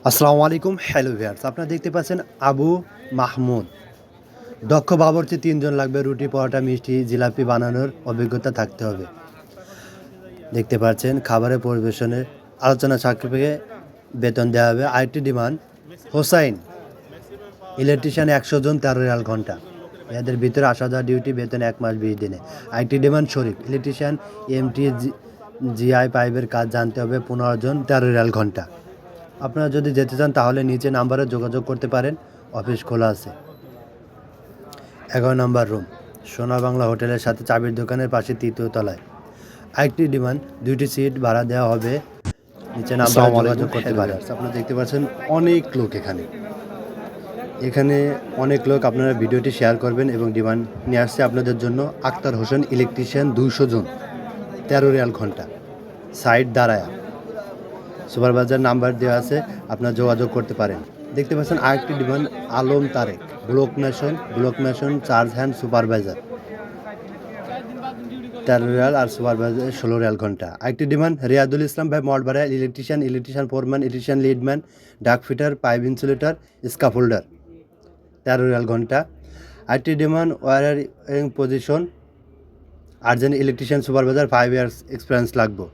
আসসালামু আলাইকুম, hello viewers. আপনারা দেখতে পাচ্ছেন আবু মাহমুদ। দক্ষ বাবুর্চি ৩ জন লাগবে। রুটি, পরোটা, মিষ্টি, জিলাপি বানানোর অভিজ্ঞতা থাকতে হবে। দেখতে পাচ্ছেন খাবারের পরিবেশনের আলোচনা সাপেক্ষে বেতন দেওয়া হবে। আরেকটি ডিমান্ড হোসাইন, ইলেকট্রিশিয়ান ১০০ জন, ১৩ রিয়াল ঘন্টা। এদের ভিতরে আসা যাওয়া ডিউটি, বেতন ১ মাস ২০ দিনে। আরেকটি ডিমান্ড শরীফ, ইলেকট্রিশিয়ান, এমটি, জিআই পাইপের কাজ জানতে হবে, ১৫ জন, ১৩ রিয়াল ঘন্টা। আপনারা যদি যেতে চান তাহলে নিচে নাম্বারে যোগাযোগ করতে পারেন। অফিস খোলা আছে। ১১ নম্বর রুম, সোনা বাংলা হোটেলের সাথে চাবির দোকানের পাশে ৩য় তলায়। আরেকটি ডিমান্ড, ২টি সিট ভাড়া দেওয়া হবে। নিচে নাম্বারে যোগাযোগ করতে পারেন। আপনারা দেখতে পাচ্ছেন অনেক লোক এখানে অনেক লোক। আপনারা ভিডিওটি শেয়ার করবেন এবং ডিমান্ড নিয়ে আসছে আপনাদের জন্য। আক্তার হোসেন, ইলেকট্রিশিয়ান, ২০০ জন, ১৩ রিয়াল ঘন্টা, সাইড দাঁড়ায়া। সুপারভাইজার নাম্বার দেওয়া আছে, আপনারা যোগাযোগ করতে পারেন। দেখতে পাচ্ছেন আরেকটি demand, Alam Tarek, block mason, charge hand supervisor, ১৩ রিয়াল, আর সুপারভাইজার ১৬ রিয়াল ঘন্টা। আরেকটি ডিমান্ড, রিয়াদুল ইসলাম ভাই, Mathbaria, electrician foreman, electrician leadman, duct fitter, pipe insulator, scaffolder, ১৩ রিয়াল ঘন্টা। আরেকটি demand, wiring position, urgent, electrician supervisor, 5 years experience লাগবে।